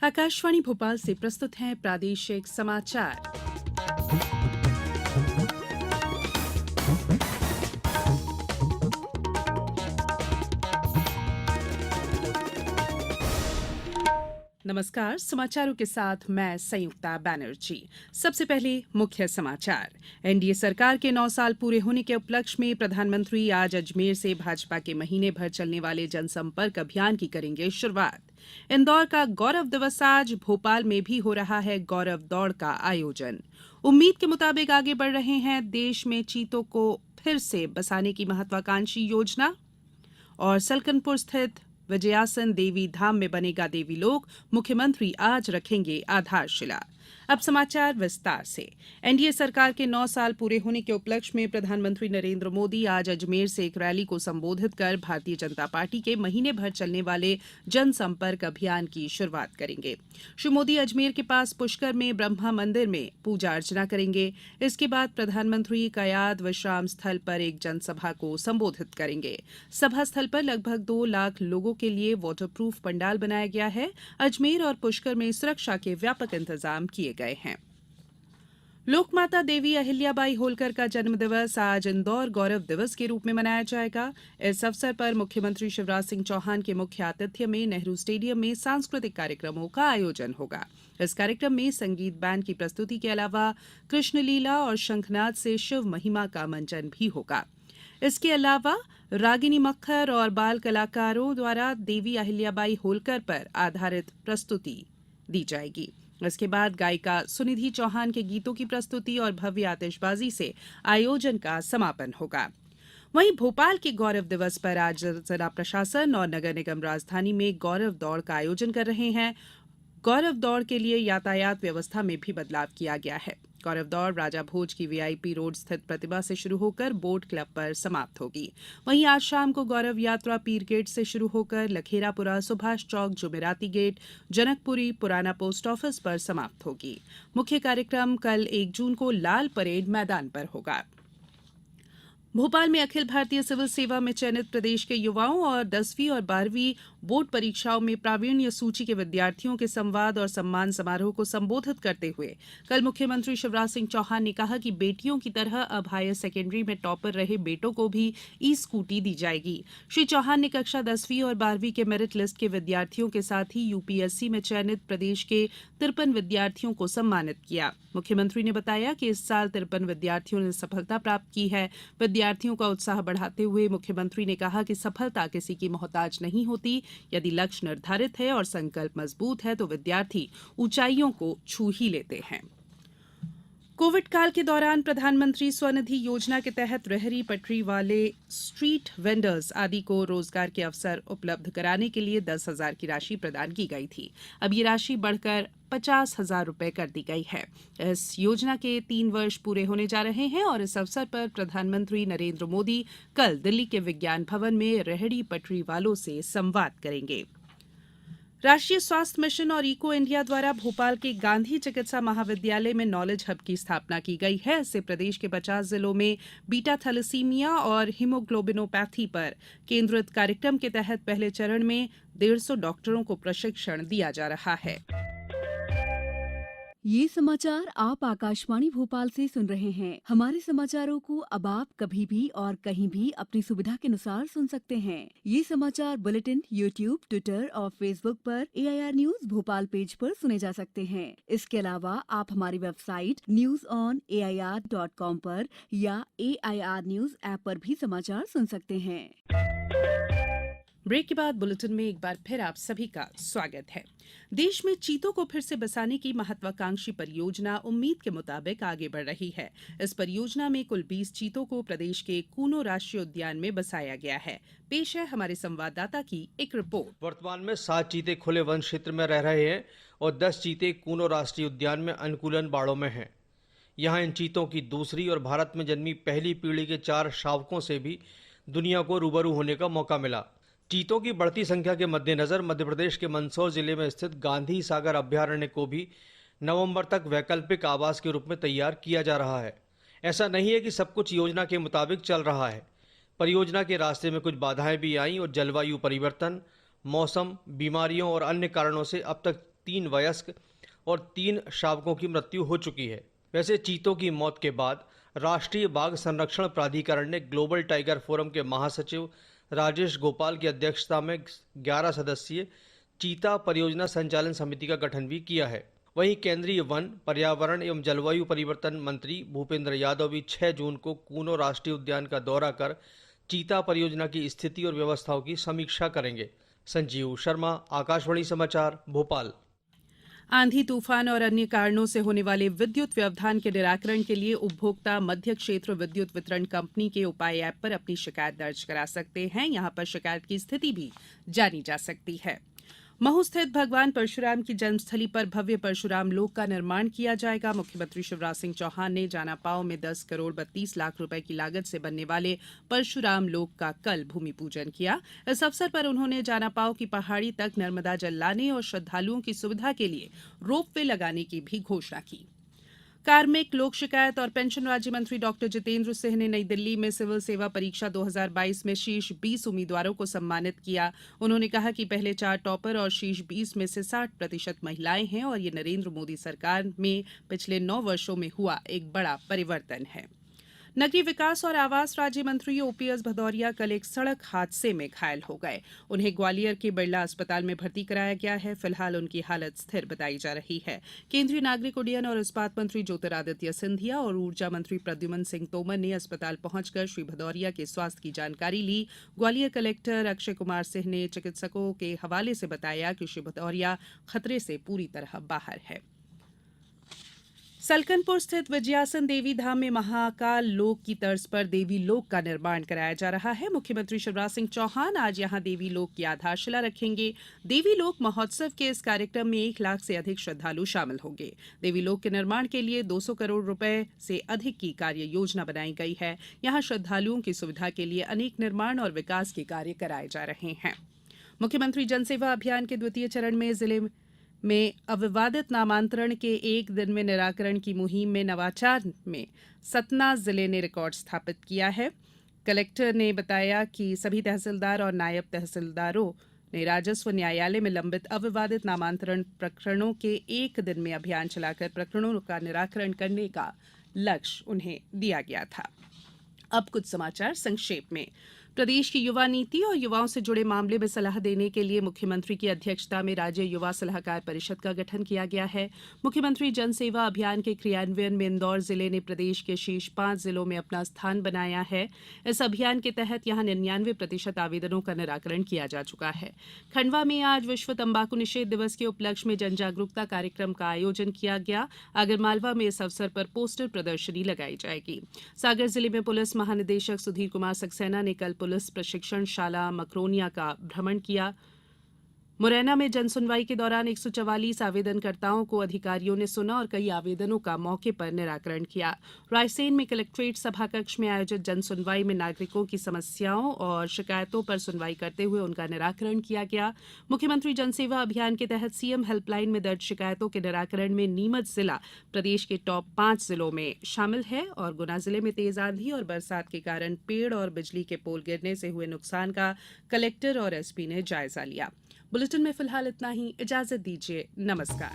आकाशवाणी भोपाल से प्रस्तुत हैं प्रादेशिक समाचार। नमस्कार, समाचारों के साथ मैं संयुक्ता बैनर्जी। सबसे पहले मुख्य समाचार। एनडीए सरकार के 9 साल पूरे होने के उपलक्ष्य में प्रधानमंत्री आज अजमेर से भाजपा के महीने भर चलने वाले जनसंपर्क अभियान की करेंगे शुरुआत। इंदौर का गौरव दिवस आज, भोपाल में भी हो रहा है गौरव दौड़ का आयोजन। उम्मीद के मुताबिक आगे बढ़ रहे हैं देश में चीतों को फिर से बसाने की महत्वाकांक्षी योजना। और सलकनपुर स्थित विजयासन देवी धाम में बनेगा देवी लोक, मुख्यमंत्री आज रखेंगे आधारशिला। अब समाचार विस्तार से। एनडीए सरकार के 9 साल पूरे होने के उपलक्ष्य में प्रधानमंत्री नरेंद्र मोदी आज अजमेर से एक रैली को संबोधित कर भारतीय जनता पार्टी के महीने भर चलने वाले जनसंपर्क अभियान की शुरुआत करेंगे। श्री मोदी अजमेर के पास पुष्कर में ब्रह्मा मंदिर में पूजा अर्चना करेंगे। इसके बाद प्रधानमंत्री कयाद विश्राम स्थल पर एक जनसभा को संबोधित करेंगे। सभा स्थल पर लगभग 2 लाख लोगों के लिए वाटरप्रूफ पंडाल बनाया गया है। अजमेर और पुष्कर में सुरक्षा के व्यापक इंतजाम किए गए हैं। लोकमाता देवी अहिल्याबाई होलकर का जन्मदिवस आज इंदौर गौरव दिवस के रूप में मनाया जाएगा। इस अवसर पर मुख्यमंत्री शिवराज सिंह चौहान के मुख्य आतिथ्य में नेहरू स्टेडियम में सांस्कृतिक कार्यक्रमों का आयोजन होगा। इस कार्यक्रम में संगीत बैंड की प्रस्तुति के अलावा कृष्णलीला और शंखनाद से शिव महिमा का मंचन भी होगा। इसके अलावा रागिनी मक्खर और बाल कलाकारों द्वारा देवी अहिल्याबाई होलकर पर आधारित प्रस्तुति दी जाएगी। इसके बाद गायिका सुनिधि चौहान के गीतों की प्रस्तुति और भव्य आतिशबाजी से आयोजन का समापन होगा। वहीं भोपाल के गौरव दिवस पर आज जिला प्रशासन और नगर निगम राजधानी में गौरव दौड़ का आयोजन कर रहे हैं। गौरव दौड़ के लिए यातायात व्यवस्था में भी बदलाव किया गया है। गौरव दौड़ राजा भोज की वीआईपी रोड स्थित प्रतिमा से शुरू होकर बोट क्लब पर समाप्त होगी। वहीं आज शाम को गौरव यात्रा पीर गेट से शुरू होकर लखेरापुरा, सुभाष चौक, जुमेराती गेट, जनकपुरी, पुराना पोस्ट ऑफिस पर समाप्त होगी। मुख्य कार्यक्रम कल 1 जून को लाल परेड मैदान पर होगा। भोपाल में अखिल भारतीय सिविल सेवा में चयनित प्रदेश के युवाओं और 10वीं और 12वीं बोर्ड परीक्षाओं में प्रावीण्य सूची के विद्यार्थियों के संवाद और सम्मान समारोह को संबोधित करते हुए कल मुख्यमंत्री शिवराज सिंह चौहान ने कहा कि बेटियों की तरह अब हायर सेकेंडरी में टॉपर रहे बेटों को भी ई स्कूटी दी जाएगी। श्री चौहान ने कक्षा 10वीं और 12वीं के मेरिट लिस्ट के विद्यार्थियों के साथ ही यूपीएससी में चयनित प्रदेश के 53 विद्यार्थियों को सम्मानित किया। मुख्यमंत्री ने बताया कि इस साल 53 विद्यार्थियों ने सफलता प्राप्त की है। विद्यार्थियों का उत्साह बढ़ाते हुए मुख्यमंत्री ने कहा कि सफलता किसी की मोहताज नहीं होती। यदि लक्ष्य निर्धारित है और संकल्प मजबूत है तो विद्यार्थी ऊंचाइयों को छू ही लेते हैं। कोविड काल के दौरान प्रधानमंत्री स्वनिधि योजना के तहत रेहड़ी पटरी वाले स्ट्रीट वेंडर्स आदि को रोजगार के अवसर उपलब्ध कराने के लिए 10,000 की राशि प्रदान की गई थी। अब ये राशि बढ़कर 50,000 रुपए कर दी गई है। इस योजना के 3 वर्ष पूरे होने जा रहे हैं और इस अवसर पर प्रधानमंत्री नरेंद्र मोदी कल दिल्ली के विज्ञान भवन में रेहड़ी पटरी वालों से संवाद करेंगे। राष्ट्रीय स्वास्थ्य मिशन और इको इंडिया द्वारा भोपाल के गांधी चिकित्सा महाविद्यालय में नॉलेज हब की स्थापना की गई है। इससे प्रदेश के 50 जिलों में बीटा थैलेसीमिया और हीमोग्लोबिनोपैथी पर केंद्रित कार्यक्रम के तहत पहले चरण में 150 डॉक्टरों को प्रशिक्षण दिया जा रहा है। ये समाचार आप आकाशवाणी भोपाल से सुन रहे हैं। हमारे समाचारों को अब आप कभी भी और कहीं भी अपनी सुविधा के अनुसार सुन सकते हैं। ये समाचार बुलेटिन यूट्यूब, ट्विटर और फेसबुक पर AIR न्यूज भोपाल पेज पर सुने जा सकते हैं। इसके अलावा आप हमारी वेबसाइट newsonair.com पर या AIR न्यूज ऐप पर भी समाचार सुन सकते हैं। ब्रेक के बाद बुलेटिन में एक बार फिर आप सभी का स्वागत है। देश में चीतों को फिर से बसाने की महत्वाकांक्षी परियोजना उम्मीद के मुताबिक आगे बढ़ रही है। इस परियोजना में कुल 20 चीतों को प्रदेश के कूनो राष्ट्रीय उद्यान में बसाया गया है। पेश है हमारे संवाददाता की एक रिपोर्ट। वर्तमान में 7 चीते खुले वन क्षेत्र में रह रहे हैं और 10 चीते कूनो राष्ट्रीय उद्यान में अनुकूलन बाड़ों में हैं। यहाँ इन चीतों की दूसरी और भारत में जन्मी पहली पीढ़ी के 4 शावकों से भी दुनिया को रूबरू होने का मौका मिला। चीतों की बढ़ती संख्या के मद्देनजर मध्य प्रदेश के मंदसौर जिले में स्थित गांधी सागर अभ्यारण्य को भी नवंबर तक वैकल्पिक आवास के रूप में तैयार किया जा रहा है। ऐसा नहीं है कि सब कुछ योजना के मुताबिक चल रहा है। परियोजना के रास्ते में कुछ बाधाएं भी आईं और जलवायु परिवर्तन, मौसम, बीमारियों और अन्य कारणों से अब तक 3 वयस्क और 3 शावकों की मृत्यु हो चुकी है। वैसे चीतों की मौत के बाद राष्ट्रीय बाघ संरक्षण प्राधिकरण ने ग्लोबल टाइगर फोरम के महासचिव राजेश गोपाल की अध्यक्षता में 11 सदस्यीय चीता परियोजना संचालन समिति का गठन भी किया है। वहीं केंद्रीय वन, पर्यावरण एवं जलवायु परिवर्तन मंत्री भूपेंद्र यादव भी 6 जून को कूनो राष्ट्रीय उद्यान का दौरा कर चीता परियोजना की स्थिति और व्यवस्थाओं की समीक्षा करेंगे। संजीव शर्मा, आकाशवाणी समाचार, भोपाल। आंधी, तूफान और अन्य कारणों से होने वाले विद्युत व्यवधान के निराकरण के लिए उपभोक्ता मध्य क्षेत्र विद्युत वितरण कंपनी के उपाय ऐप पर अपनी शिकायत दर्ज करा सकते हैं। यहां पर शिकायत की स्थिति भी जानी जा सकती है। महू स्थित भगवान परशुराम की जन्मस्थली पर भव्य परशुराम लोक का निर्माण किया जाएगा। मुख्यमंत्री शिवराज सिंह चौहान ने जानापाव में 10 करोड़ 32 लाख रुपए की लागत से बनने वाले परशुराम लोक का कल भूमि पूजन किया। इस अवसर पर उन्होंने जानापाव की पहाड़ी तक नर्मदा जल लाने और श्रद्धालुओं की सुविधा के लिए रोपवे लगाने की भी घोषणा की। कार्मिक, लोक शिकायत और पेंशन राज्य मंत्री डॉक्टर जितेंद्र सिंह ने नई दिल्ली में सिविल सेवा परीक्षा 2022 में शीर्ष 20 उम्मीदवारों को सम्मानित किया। उन्होंने कहा कि पहले 4 टॉपर और शीर्ष 20 में से 60% महिलाएं हैं और ये नरेंद्र मोदी सरकार में पिछले 9 वर्षों में हुआ एक बड़ा परिवर्तन है। नगरीय विकास और आवास राज्य मंत्री ओपीएस भदौरिया कल एक सड़क हादसे में घायल हो गए। उन्हें ग्वालियर के बिरला अस्पताल में भर्ती कराया गया है। फिलहाल उनकी हालत स्थिर बताई जा रही है। केंद्रीय नागरिक उड्डयन और इस्पात मंत्री ज्योतिरादित्य सिंधिया और ऊर्जा मंत्री प्रद्युमन सिंह तोमर ने अस्पताल पहुंचकर श्री भदौरिया के स्वास्थ्य की जानकारी ली। ग्वालियर कलेक्टर अक्षय कुमार सिंह ने चिकित्सकों के हवाले से बताया कि श्री भदौरिया खतरे से पूरी तरह बाहर है। सलकनपुर स्थित विजयासन देवी धाम में महाकाल लोक की तर्ज पर देवी लोक का निर्माण कराया जा रहा है। मुख्यमंत्री शिवराज सिंह चौहान आज यहां देवी लोक की आधारशिला रखेंगे। देवी लोक महोत्सव के इस कार्यक्रम में 1 लाख से अधिक श्रद्धालु शामिल होंगे। देवी लोक के निर्माण के लिए 200 करोड़ रुपए से अधिक की कार्य योजना बनाई गई है। यहां श्रद्धालुओं की सुविधा के लिए अनेक निर्माण और विकास के कार्य कराए जा रहे हैं। मुख्यमंत्री जनसेवा अभियान के द्वितीय चरण में जिले में अविवादित नामांतरण के 1 दिन में निराकरण की मुहिम में नवाचार में सतना जिले ने रिकॉर्ड स्थापित किया है। कलेक्टर ने बताया कि सभी तहसीलदार और नायब तहसीलदारों ने राजस्व न्यायालय में लंबित अविवादित नामांतरण प्रकरणों के 1 दिन में अभियान चलाकर प्रकरणों का निराकरण करने का लक्ष्य उन्हें दिया गया था। अब कुछ समाचार संक्षेप में। प्रदेश की युवा नीति और युवाओं से जुड़े मामले में सलाह देने के लिए मुख्यमंत्री की अध्यक्षता में राज्य युवा सलाहकार परिषद का गठन किया गया है। मुख्यमंत्री जन सेवा अभियान के क्रियान्वयन में इंदौर जिले ने प्रदेश के शीर्ष 5 जिलों में अपना स्थान बनाया है। इस अभियान के तहत यहां 99% आवेदनों का निराकरण किया जा चुका है। खंडवा में आज विश्व तंबाकू निषेध दिवस के उपलक्ष्य में जन जागरूकता कार्यक्रम का आयोजन किया गया। आगरमालवा में इस अवसर पर पोस्टर प्रदर्शनी लगाई जाएगी। सागर जिले में पुलिस महानिदेशक सुधीर कुमार सक्सेना ने कल पुलिस प्रशिक्षण शाला मकरोनिया का भ्रमण किया। मुरैना में जनसुनवाई के दौरान 144 आवेदनकर्ताओं को अधिकारियों ने सुना और कई आवेदनों का मौके पर निराकरण किया। रायसेन में कलेक्ट्रेट सभाकक्ष में आयोजित जनसुनवाई में नागरिकों की समस्याओं और शिकायतों पर सुनवाई करते हुए उनका निराकरण किया गया। मुख्यमंत्री जनसेवा अभियान के तहत सीएम हेल्पलाइन में दर्ज शिकायतों के निराकरण में नीमच जिला प्रदेश के टॉप 5 जिलों में शामिल है और गुना जिले में तेज आंधी और बरसात के कारण पेड़ और बिजली के पोल गिरने से हुए नुकसान का कलेक्टर और एसपी ने जायजा लिया। बुलेटिन में फिलहाल इतना ही। इजाजत दीजिए। नमस्कार।